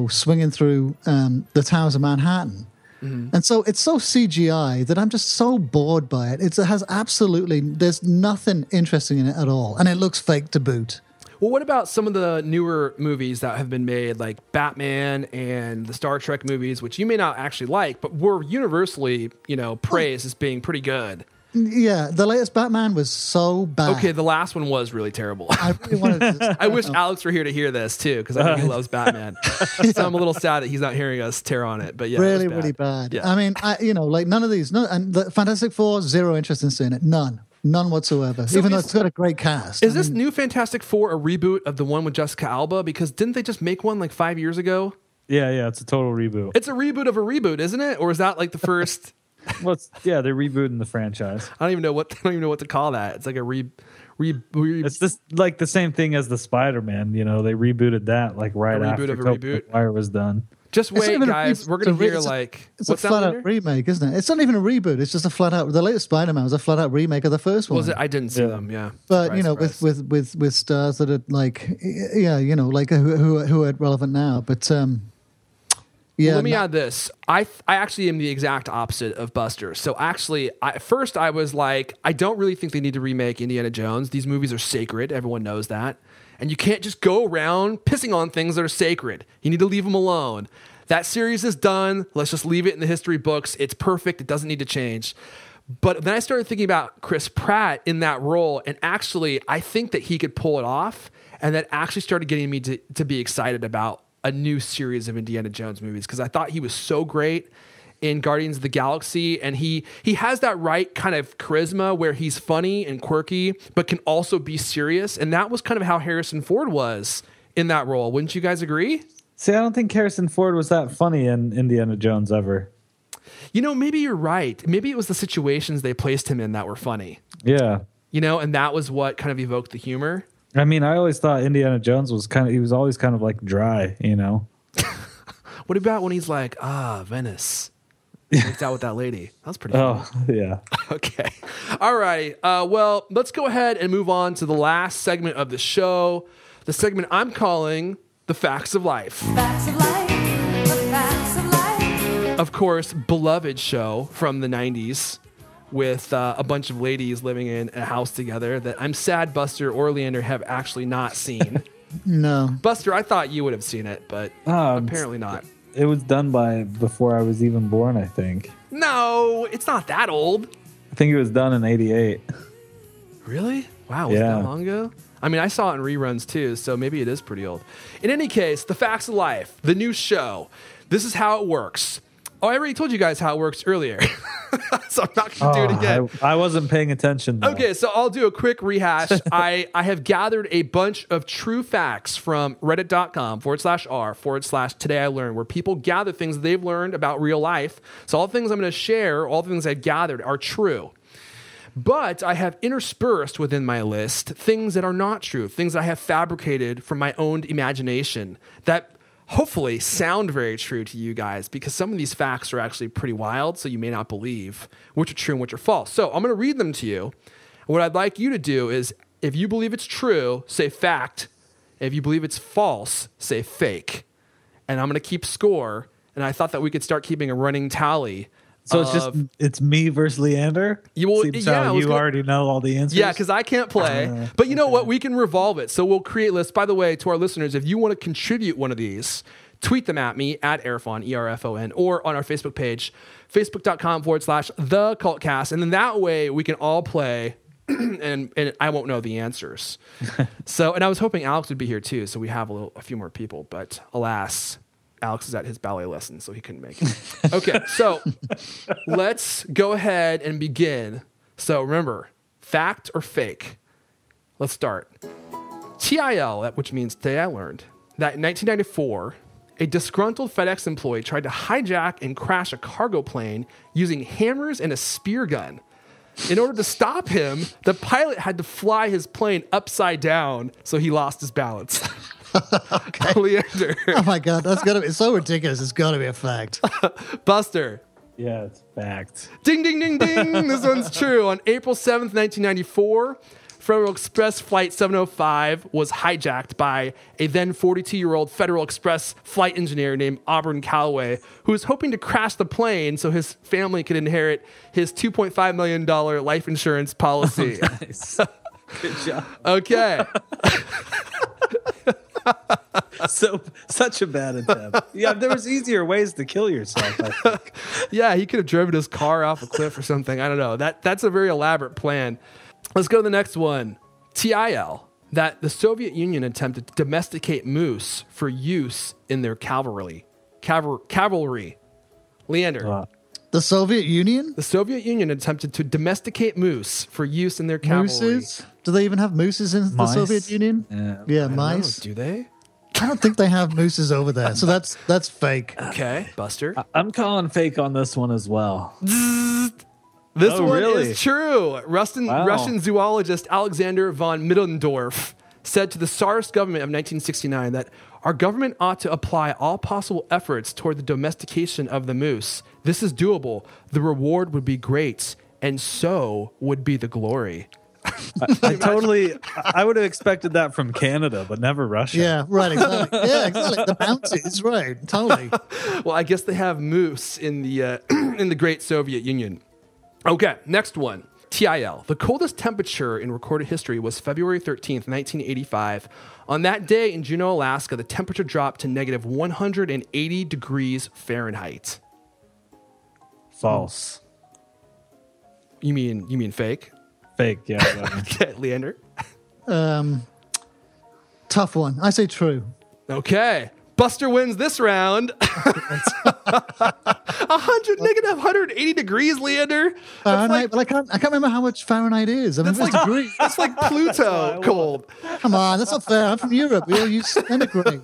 swinging through the towers of Manhattan. Mm-hmm. And so it's so CGI that I'm just so bored by it. It has there's nothing interesting in it at all. And it looks fake to boot. Well, what about some of the newer movies that have been made, like Batman and the Star Trek movies, which you may not actually like, but were universally, praised as being pretty good? Yeah, the latest Batman was so bad. Okay, the last one was really terrible. I really wanted to I wish Alex were here to hear this too, because I know he loves Batman. So I'm a little sad that he's not hearing us tear on it. But yeah, really, it was bad. really bad. Yeah. I mean, like none of these. And the Fantastic Four, zero interest in seeing it. None whatsoever. So even though it's got a great cast. Is this new Fantastic Four a reboot of the one with Jessica Alba? Because didn't they just make one like 5 years ago? Yeah, it's a total reboot. It's a reboot of a reboot, isn't it? Or is that like the first? Well, they're rebooting the franchise. I don't even know what to call that. It's like a It's just like the same thing as the Spider-Man. They rebooted that like right after Tobey Maguire was done. Just wait, guys. We're going to hear it's a flat out remake, isn't it? It's not even a reboot. It's just a flat out. The latest Spider-Man was a flat out remake of the first one. Was it? I didn't see them. Yeah, but with stars that are like like who are relevant now. But well, let me add this. I actually am the exact opposite of Buster. So actually, at first I was like, I don't really think they need to remake Indiana Jones. These movies are sacred. Everyone knows that. And you can't just go around pissing on things that are sacred. You need to leave them alone. That series is done. Let's just leave it in the history books. It's perfect. It doesn't need to change. But then I started thinking about Chris Pratt in that role. And actually, I think that he could pull it off. And that actually started getting me to be excited about a new series of Indiana Jones movies, because I thought he was so great in Guardians of the Galaxy, and he has that right kind of charisma where he's funny and quirky but can also be serious, and that was kind of how Harrison Ford was in that role. Wouldn't you guys agree? See, I don't think Harrison Ford was that funny in Indiana Jones ever. Maybe you're right. Maybe it was the situations they placed him in that were funny. Yeah. And that was what kind of evoked the humor. I mean, I always thought Indiana Jones he was always kind of like dry, What about when he's like, Venice? He's out with that lady. That was pretty funny. Oh, yeah. Okay. All right. Well, let's go ahead and move on to the last segment of the show. The segment I'm calling The Facts of Life. Facts of life, the facts of life. Of course, beloved show from the 90s. With a bunch of ladies living in a house together that I'm sad Buster or Leander have actually not seen. No. Buster, I thought you would have seen it, but apparently not. It was done before I was even born, I think. No, it's not that old. I think it was done in 88. Really? Wow, was it that long ago? I mean, I saw it in reruns too, so maybe it is pretty old. In any case, The Facts of Life, the new show. This is how it works. Oh, I already told you guys how it works earlier. So I'm not going to do it again. I wasn't paying attention, though. Okay, so I'll do a quick rehash. I have gathered a bunch of true facts from reddit.com/r/today I learned, where people gather things that they've learned about real life. So all the things I'm going to share, all the things I've gathered are true. But I have interspersed within my list things that are not true, things I have fabricated from my own imagination that hopefully sound very true to you guys, because some of these facts are actually pretty wild, so you may not believe which are true and which are false. So I'm going to read them to you. What I'd like you to do is, if you believe it's true, say fact. If you believe it's false, say fake. And I'm going to keep score, and I thought that we could start keeping a running tally So it's me versus Leander. Seems how you already know all the answers. Yeah, because I can't play. But you know what? We can revolve it. So we'll create lists. By the way, to our listeners, if you want to contribute one of these, tweet them at me at Erfon, ERFON, or on our Facebook page, facebook.com/The Cultcast. And then that way we can all play and I won't know the answers. So, and I was hoping Alex would be here too. So we have a few more people, but alas, Alex is at his ballet lesson, so he couldn't make it. Okay, so let's go ahead and begin. So remember, fact or fake? Let's start. TIL, which means today I learned, that in 1994, a disgruntled FedEx employee tried to hijack and crash a cargo plane using hammers and a spear gun. In order to stop him, the pilot had to fly his plane upside down, so he lost his balance. Okay. Leander. Oh my God, it's so ridiculous. It's got to be a fact. Buster. Yeah, it's fact. Ding, ding, ding, ding. This one's true. On April 7th, 1994, Federal Express Flight 705 was hijacked by a then 42-year-old Federal Express flight engineer named Auburn Calloway, who was hoping to crash the plane so his family could inherit his $2.5 million life insurance policy. Oh, nice. Good job. Okay. So such a bad attempt. Yeah, there was easier ways to kill yourself, I think. Yeah, he could have driven his car off a cliff or something. I don't know. That's a very elaborate plan. Let's go to the next one. TIL, that the Soviet Union attempted to domesticate moose for use in their cavalry. Leander. The Soviet Union? The Soviet Union attempted to domesticate moose for use in their cavalry. Mooses? Do they even have mooses in the Soviet Union? Yeah, mice. Do they? I don't think they have mooses over there, so that's fake. Okay, Buster. I'm calling fake on this one as well. This one really? is true. Russian zoologist Alexander von Middendorf said to the Tsarist government of 1969 that our government ought to apply all possible efforts toward the domestication of the moose. This is doable. The reward would be great, and so would be the glory. I would have expected that from Canada, but never Russia. Yeah, right, exactly. Yeah, exactly. The bounties, right, totally. Well, I guess they have moose in the in the Great Soviet Union. Okay, next one. TIL. The coldest temperature in recorded history was February 13th, 1985. On that day in Juneau, Alaska, the temperature dropped to negative 180 degrees Fahrenheit. False. You mean fake? Fake, yeah. Okay, Leander. Tough one. I say true. Okay. Buster wins this round. Negative 180 degrees, Leander. Fahrenheit, but I can't remember how much Fahrenheit is. I mean, it's degrees. That's like Pluto cold. Come on, that's not fair. I'm from Europe. We all use centigrade.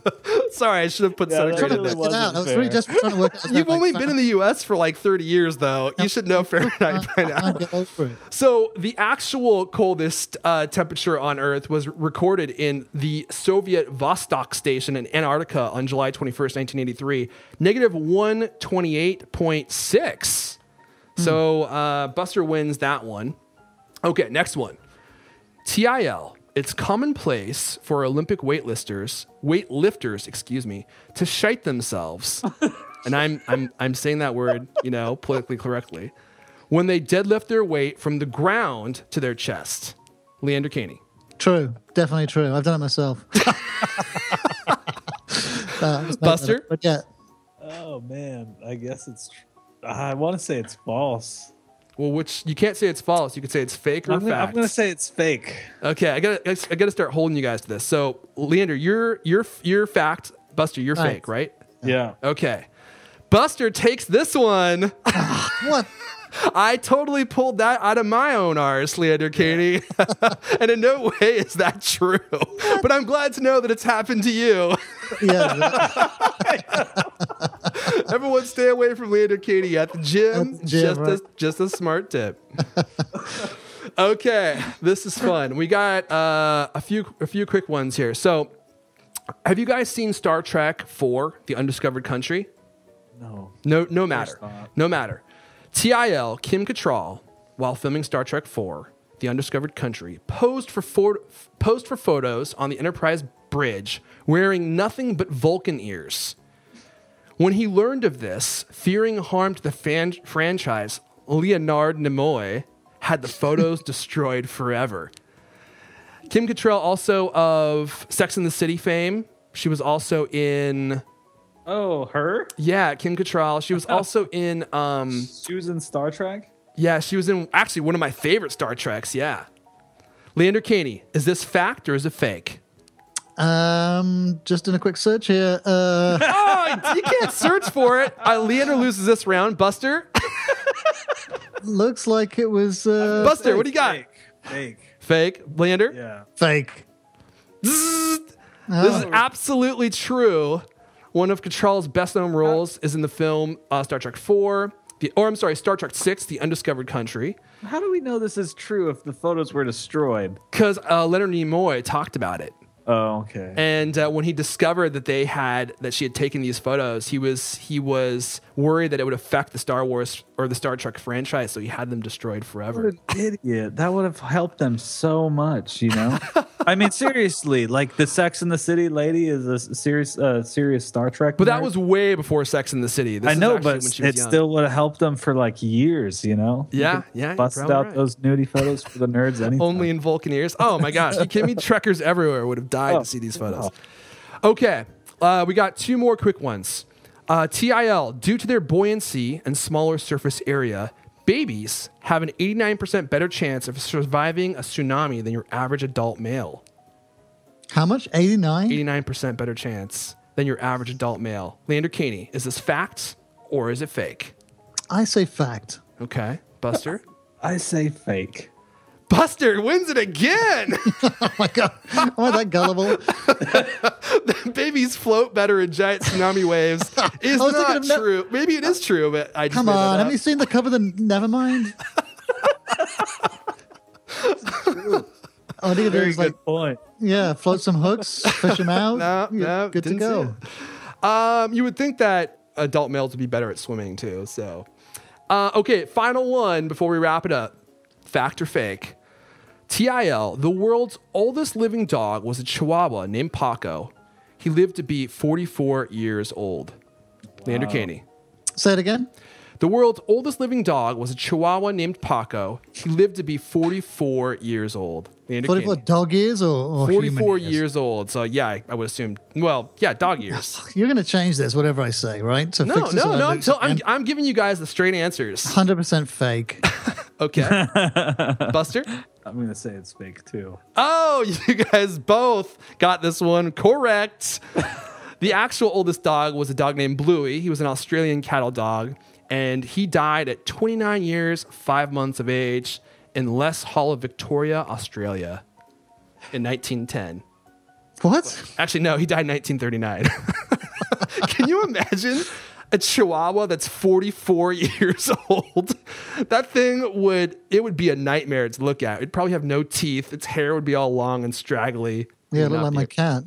Sorry, I should have put centigrade in there. I was really just trying to work out. You've only been in the U.S. for like 30 years, though. You should know Fahrenheit by now. Get over it. So the actual coldest temperature on Earth was recorded in the Soviet Vostok station in Antarctica on July 21st, 1983, negative 128.6. So Buster wins that one. Okay, next one. TIL. It's commonplace for Olympic weightlifters, to shite themselves. And I'm saying that word, politically correctly. When they deadlift their weight from the ground to their chest. Leander Caney. True. Definitely true. I've done it myself. Buster? But yeah. Oh, man. I guess it's... I want to say it's false. Well, you can't say it's false. You could say it's fake or fact. I'm going to say it's fake. Okay, I gotta start holding you guys to this. So, Leander, you're fact. Buster, you're fake, right? Yeah. Okay. Buster takes this one. What? I totally pulled that out of my own arse, Leander Caney. And in no way is that true. But I'm glad to know that it's happened to you. Yeah. Everyone stay away from Leander Caney at the gym. Just a smart tip. Okay, this is fun. We got a few quick ones here. So, have you guys seen Star Trek IV, The Undiscovered Country? No. No matter. No matter. TIL, Kim Cattrall, while filming Star Trek IV, The Undiscovered Country, posed for photos on the Enterprise bridge wearing nothing but Vulcan ears. When he learned of this, fearing harm to the franchise, Leonard Nimoy had the photos destroyed forever. Kim Cattrall, also of Sex and the City fame. She was also in... Oh, her? Yeah, Kim Cattrall. She was also in... She was in Star Trek? Yeah, she was in actually one of my favorite Star Treks, yeah. Leander Caney, is this fact or is it fake? Just in a quick search here. Oh, you can't search for it. Leander loses this round. Buster? Looks like it was... Buster, what do you got? Fake. Leander? Yeah. Fake. This is absolutely true. One of Cattrall's best-known roles is in the film Star Trek 4. Star Trek 6, The Undiscovered Country. How do we know this is true if the photos were destroyed? Because Leonard Nimoy talked about it. Oh, okay. And when he discovered that she had taken these photos, he was worried that it would affect the Star Wars or the Star Trek franchise, so he had them destroyed forever. What an idiot! That would have helped them so much, you know. I mean, seriously, like the Sex and the City lady is a serious Star Trek. But that was way before Sex and the City. I know, but it still would have helped them for like years, you know. Yeah. Bust out those nudie photos for the nerds. Anytime. Only in Vulcan ears. Oh my gosh! You kidding me? Trekkers everywhere would have died to see these photos. Okay, we got two more quick ones. TIL, due to their buoyancy and smaller surface area, babies have an 89% better chance of surviving a tsunami than your average adult male. How much? 89? 89% better chance than your average adult male. Leander Caney, is this fact or is it fake? I say fact. Okay. Buster? I say fake. Buster wins it again. Oh my God. Am I that gullible? Babies float better in giant tsunami waves is not true. Maybe it is true, but I just Come on. Have you seen the cover of the Nevermind? Very good point. Yeah, float some hooks, fish them out. No, good to go. You would think that adult males would be better at swimming too. So, okay, final one before we wrap it up. Fact or fake? TIL, the world's oldest living dog was a Chihuahua named Paco. He lived to be 44 years old. Leander Caney. Say it again. The world's oldest living dog was a Chihuahua named Paco. He lived to be 44 years old. Leander 44 Caney. dog years or 44 human years old. So yeah, I would assume. Well, yeah, dog years. You're going to change this, whatever I say, right? So No. I'm giving you guys the straight answers. 100% fake. Okay. Buster? I'm going to say it's fake too. Oh, you guys both got this one correct. The actual oldest dog was a dog named Bluey. He was an Australian cattle dog, and he died at 29 years, 5 months of age in Les Hall, Victoria, Australia in 1910. What? Actually, no, he died in 1939. Can you imagine a Chihuahua that's 44 years old? That thing would be a nightmare to look at. It'd probably have no teeth. Its hair would be all long and straggly. Yeah, it looked like my cat.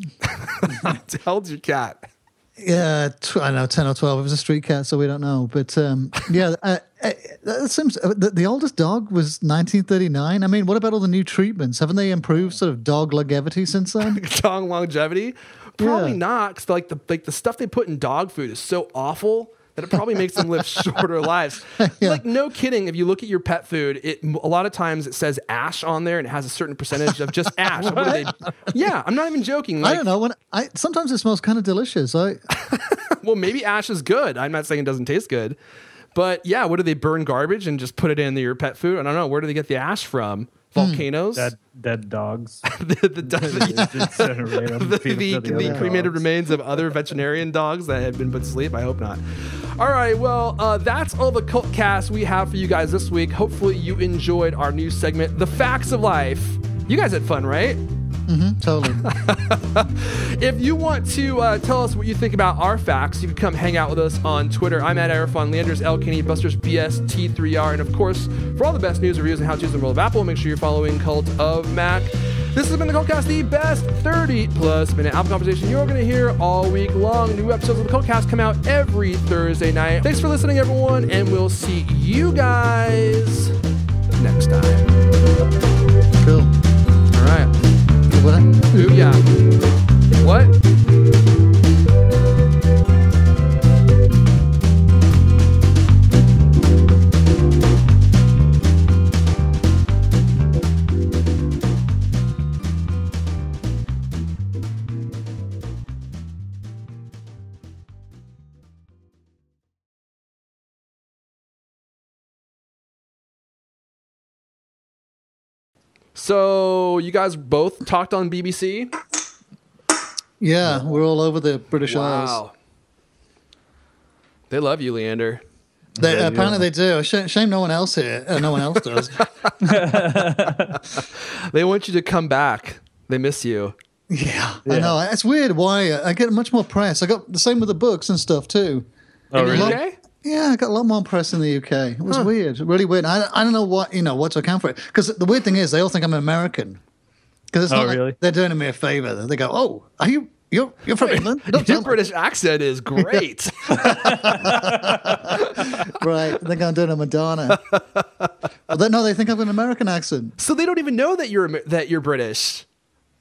How old's your cat? Yeah, I know, 10 or 12. It was a street cat, so we don't know. But yeah, that seems the oldest dog was 1939. I mean, what about all the new treatments? Haven't they improved sort of dog longevity since then? Dog longevity? Probably not, because like the stuff they put in dog food is so awful that it probably makes them live shorter lives. Yeah. Like, no kidding, if you look at your pet food, a lot of times it says ash on there and it has a certain percentage of just ash. What are they? Yeah, I'm not even joking. Like, I don't know. Sometimes it smells kind of delicious. Well, maybe ash is good. I'm not saying it doesn't taste good. But yeah, what do they burn garbage and just put it in your pet food? I don't know. Where do they get the ash from? Volcanoes? Dead dogs. the cremated remains of other veterinarian dogs that have been put to sleep? I hope not. All right, well, that's all the Cultcast we have for you guys this week. Hopefully you enjoyed our new segment, The Facts of Life. You guys had fun, right? Mm-hmm, totally. If you want to tell us what you think about our facts, you can come hang out with us on Twitter. I'm at Arafon, Leander's L. Kinney, Buster's BST3R. And of course, for all the best news, reviews, and how-tos in the world of Apple, make sure you're following Cult of Mac. This has been the Cultcast, the best 30-plus minute Apple conversation you're going to hear all week long. New episodes of the Cultcast come out every Thursday night. Thanks for listening, everyone, and we'll see you guys next time. Cool. All right. What? Ooh, yeah. What? So you guys both talked on BBC? Yeah, we're all over the British Isles. Wow. They love you, Leander. Apparently they do. Shame no one else here. No one else does. They want you to come back. They miss you. Yeah, I know. It's weird why I get much more press. I got the same with the books and stuff too. Oh, really? Okay? Yeah, I got a lot more press in the UK. It was weird, really weird. I don't know what to account for it. Because the weird thing is, they all think I'm American. Because it's not really? like they're doing me a favor. They go, "Oh, are you? You're from England? You don't Your sound British accent is great. right." They go doing a Madonna. Well, they think I have an American accent. So they don't even know that you're British.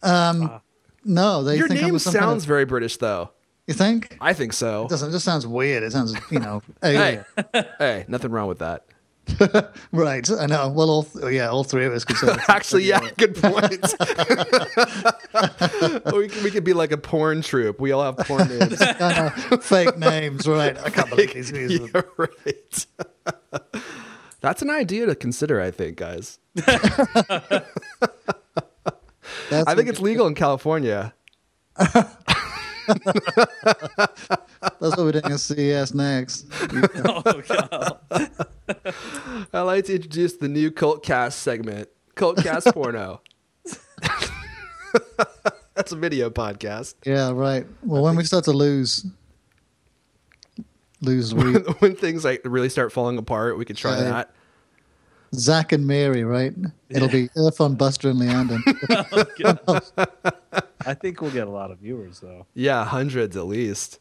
No, they Your think name I'm some kind sounds of, very British, though. You think? I think so. It doesn't. It just sounds weird. It sounds, Hey, hey, nothing wrong with that. Right, I know. Well, all three of us could say that. Actually, yeah, good point. we could be like a porn troupe. We all have porn names. Fake names, right? I can't believe these things. Yeah, right. That's an idea to consider, I think, guys. I think it's legal in California. That's what we're doing at CES next. Oh, God. I'd like to introduce the new Cultcast segment, Cultcast Porno. That's a video podcast. Yeah, right. Well, when we start to lose When things like really start falling apart, we could try that. Zach and Mary, right? It'll be Earth on Buster and Leander. I think we'll get a lot of viewers, though. Yeah, hundreds at least.